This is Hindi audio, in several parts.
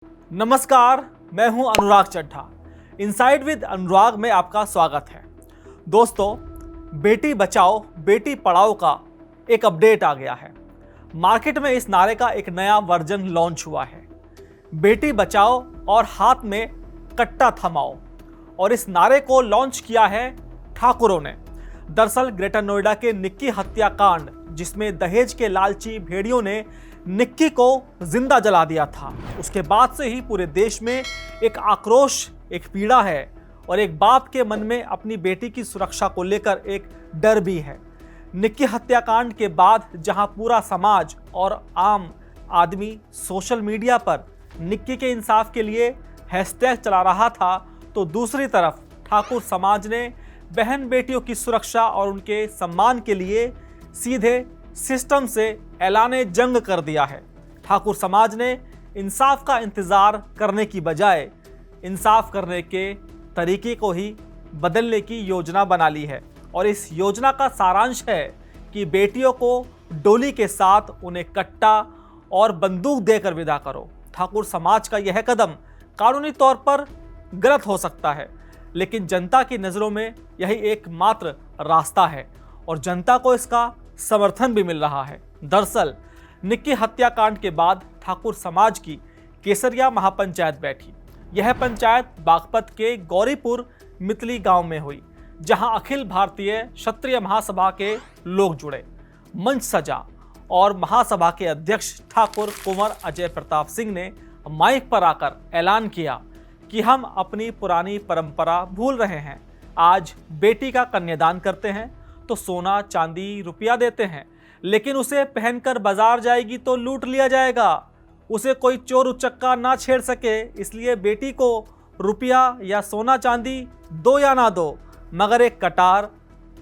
नमस्कार, मैं हूं अनुराग चड्ढा। इनसाइड विद अनुराग में आपका स्वागत है। दोस्तों, बेटी बचाओ बेटी पढ़ाओ का एक अपडेट आ गया है। मार्केट में इस नारे का एक नया वर्जन लॉन्च हुआ है। बेटी बचाओ और हाथ में कट्टा थमाओ। और इस नारे को लॉन्च किया है ठाकुरों ने। दरअसल ग्रेटर नोएडा के निक्की हत्याकांड, जिसमें दहेज के लालची भेड़ियों ने निक्की को जिंदा जला दिया था, उसके बाद से ही पूरे देश में एक आक्रोश, एक पीड़ा है और एक बाप के मन में अपनी बेटी की सुरक्षा को लेकर एक डर भी है। निक्की हत्याकांड के बाद जहां पूरा समाज और आम आदमी सोशल मीडिया पर निक्की के इंसाफ के लिए हैशटैग चला रहा था, तो दूसरी तरफ ठाकुर समाज ने बहन बेटियों की सुरक्षा और उनके सम्मान के लिए सीधे सिस्टम से ऐलाने जंग कर दिया है। ठाकुर समाज ने इंसाफ का इंतजार करने की बजाय इंसाफ करने के तरीके को ही बदलने की योजना बना ली है। और इस योजना का सारांश है कि बेटियों को डोली के साथ उन्हें कट्टा और बंदूक देकर विदा करो। ठाकुर समाज का यह कदम कानूनी तौर पर गलत हो सकता है, लेकिन जनता की नज़रों में यही एकमात्र रास्ता है और जनता को इसका समर्थन भी मिल रहा है। दरअसल निक्की हत्याकांड के बाद ठाकुर समाज की केसरिया महापंचायत बैठी। यह पंचायत बागपत के गौरीपुर मितली गांव में हुई, जहां अखिल भारतीय क्षत्रिय महासभा के लोग जुड़े, मंच सजा और महासभा के अध्यक्ष ठाकुर कुंवर अजय प्रताप सिंह ने माइक पर आकर ऐलान किया कि हम अपनी पुरानी परंपरा भूल रहे हैं। आज बेटी का कन्यादान करते हैं तो सोना चांदी रुपया देते हैं, लेकिन उसे पहनकर बाजार जाएगी तो लूट लिया जाएगा। उसे कोई चोर उचक्का ना छेड़ सके, इसलिए बेटी को रुपया या सोना चांदी दो या ना दो, मगर एक कटार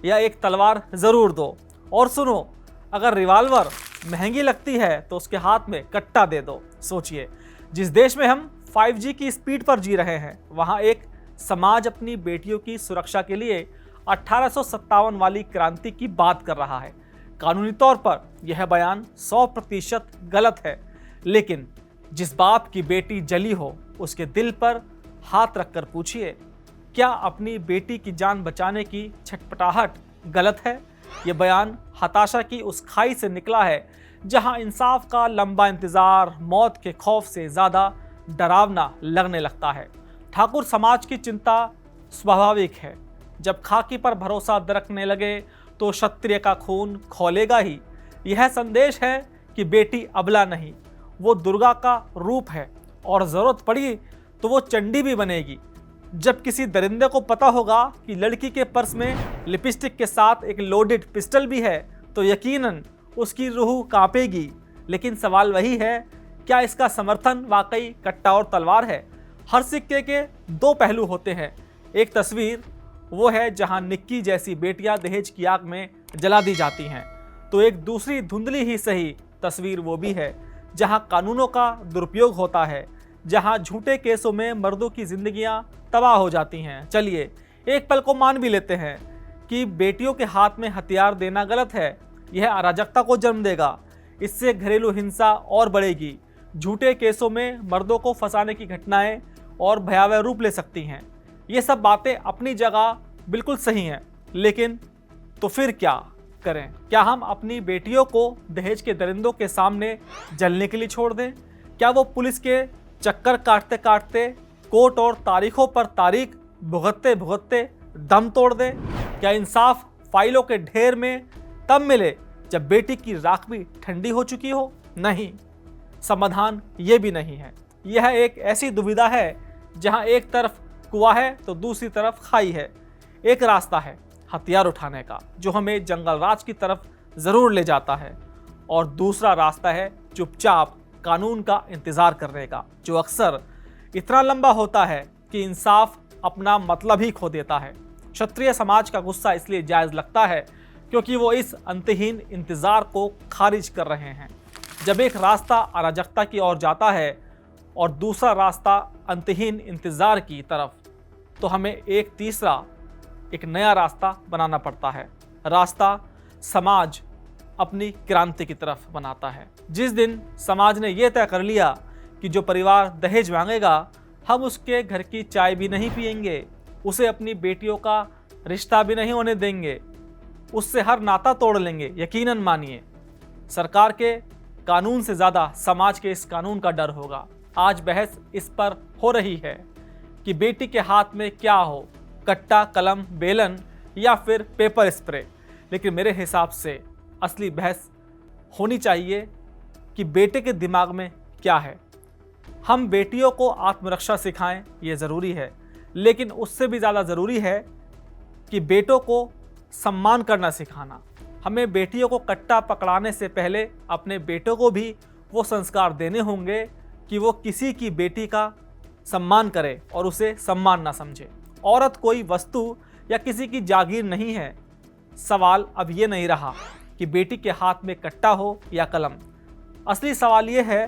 या एक तलवार ज़रूर दो। और सुनो, अगर रिवाल्वर महंगी लगती है तो उसके हाथ में कट्टा दे दो। सोचिए, जिस देश में हम 5G की स्पीड पर जी रहे हैं, वहाँ एक समाज अपनी बेटियों की सुरक्षा के लिए 1857 वाली क्रांति की बात कर रहा है। कानूनी तौर पर यह बयान 100% गलत है, लेकिन जिस बाप की बेटी जली हो उसके दिल पर हाथ रखकर पूछिए, क्या अपनी बेटी की जान बचाने की छटपटाहट गलत है? यह बयान हताशा की उस खाई से निकला है जहां इंसाफ का लंबा इंतजार मौत के खौफ से ज़्यादा डरावना लगने लगता है। ठाकुर समाज की चिंता स्वाभाविक है। जब खाकी पर भरोसा दरकने लगे तो क्षत्रिय का खून खौलेगा ही। यह संदेश है कि बेटी अबला नहीं, वो दुर्गा का रूप है और ज़रूरत पड़ी तो वो चंडी भी बनेगी। जब किसी दरिंदे को पता होगा कि लड़की के पर्स में लिपस्टिक के साथ एक लोडेड पिस्टल भी है, तो यकीनन उसकी रूह कांपेगी। लेकिन सवाल वही है, क्या इसका समर्थन वाकई कट्टा और तलवार है? हर सिक्के के दो पहलू होते हैं। एक तस्वीर वो है जहां निक्की जैसी बेटियां दहेज की आग में जला दी जाती हैं, तो एक दूसरी धुंधली ही सही तस्वीर वो भी है जहां कानूनों का दुरुपयोग होता है, जहां झूठे केसों में मर्दों की जिंदगियां तबाह हो जाती हैं। चलिए एक पल को मान भी लेते हैं कि बेटियों के हाथ में हथियार देना गलत है। यह अराजकता को जन्म देगा। इससे घरेलू हिंसा और बढ़ेगी। झूठे केसों में मर्दों को फंसाने की घटनाएं और भयावह रूप ले सकती हैं। ये सब बातें अपनी जगह बिल्कुल सही हैं, लेकिन तो फिर क्या करें? क्या हम अपनी बेटियों को दहेज के दरिंदों के सामने जलने के लिए छोड़ दें? क्या वो पुलिस के चक्कर काटते काटते कोर्ट और तारीखों पर तारीख भुगतते भुगतते दम तोड़ दें? क्या इंसाफ फाइलों के ढेर में तब मिले जब बेटी की राख भी ठंडी हो चुकी हो? नहीं, समाधान ये भी नहीं है। यह एक ऐसी दुविधा है जहां एक तरफ कुआं है तो दूसरी तरफ खाई है। एक रास्ता है हथियार उठाने का, जो हमें जंगल राज की तरफ ज़रूर ले जाता है, और दूसरा रास्ता है चुपचाप कानून का इंतज़ार करने का, जो अक्सर इतना लंबा होता है कि इंसाफ अपना मतलब ही खो देता है। क्षत्रिय समाज का गुस्सा इसलिए जायज़ लगता है क्योंकि वो इस अंतहीन इंतज़ार को खारिज कर रहे हैं। जब एक रास्ता अराजकता की ओर जाता है और दूसरा रास्ता अंतहीन इंतज़ार की तरफ, तो हमें एक नया रास्ता बनाना पड़ता है। रास्ता समाज अपनी क्रांति की तरफ बनाता है। जिस दिन समाज ने यह तय कर लिया कि जो परिवार दहेज मांगेगा हम उसके घर की चाय भी नहीं पिएंगे, उसे अपनी बेटियों का रिश्ता भी नहीं होने देंगे, उससे हर नाता तोड़ लेंगे। यकीनन मानिए, सरकार के कानून से ज़्यादा समाज के इस कानून का डर होगा। आज बहस इस पर हो रही है कि बेटी के हाथ में क्या हो, कट्टा, कलम, बेलन या फिर पेपर स्प्रे। लेकिन मेरे हिसाब से असली बहस होनी चाहिए कि बेटे के दिमाग में क्या है। हम बेटियों को आत्मरक्षा सिखाएं, ये ज़रूरी है, लेकिन उससे भी ज़्यादा ज़रूरी है कि बेटों को सम्मान करना सिखाना। हमें बेटियों को कट्टा पकड़ाने से पहले अपने बेटों को भी वो संस्कार देने होंगे कि वो किसी की बेटी का सम्मान करे और उसे सम्मान ना समझे। औरत कोई वस्तु या किसी की जागीर नहीं है। सवाल अब ये नहीं रहा कि बेटी के हाथ में कट्टा हो या कलम। असली सवाल ये है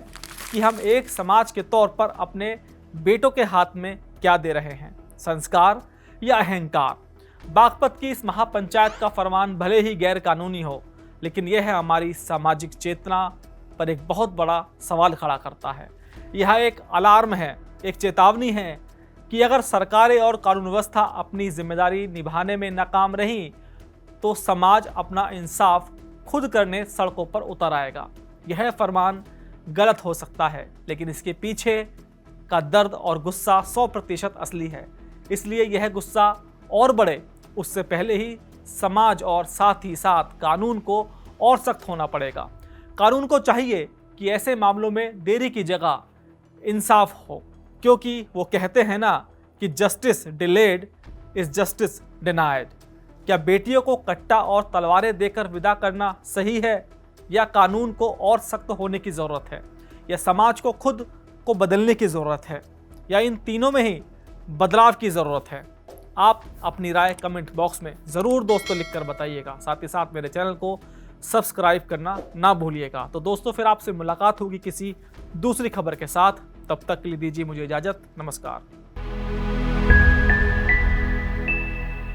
कि हम एक समाज के तौर पर अपने बेटों के हाथ में क्या दे रहे हैं, संस्कार या अहंकार। बागपत की इस महापंचायत का फरमान भले ही गैर कानूनी हो, लेकिन यह है हमारी सामाजिक चेतना पर एक बहुत बड़ा सवाल खड़ा करता है। यह एक अलार्म है, एक चेतावनी है कि अगर सरकारें और कानून व्यवस्था अपनी जिम्मेदारी निभाने में नाकाम रही तो समाज अपना इंसाफ खुद करने सड़कों पर उतर आएगा। यह फरमान गलत हो सकता है, लेकिन इसके पीछे का दर्द और गुस्सा 100% असली है। इसलिए यह गुस्सा और बढ़े उससे पहले ही समाज और साथ ही साथ कानून को और सख्त होना पड़ेगा। कानून को चाहिए कि ऐसे मामलों में देरी की जगह इंसाफ हो, क्योंकि वो कहते हैं ना कि justice delayed is justice denied. क्या बेटियों को कट्टा और तलवारें देकर विदा करना सही है, या कानून को और सख्त होने की ज़रूरत है, या समाज को खुद को बदलने की ज़रूरत है, या इन तीनों में ही बदलाव की ज़रूरत है? आप अपनी राय कमेंट बॉक्स में ज़रूर दोस्तों लिखकर बताइएगा। साथ ही साथ मेरे चैनल को सब्सक्राइब करना ना भूलिएगा। तो दोस्तों फिर आपसे मुलाकात होगी किसी दूसरी खबर के साथ। तब तक के लिए दीजिए मुझे इजाज़त। नमस्कार।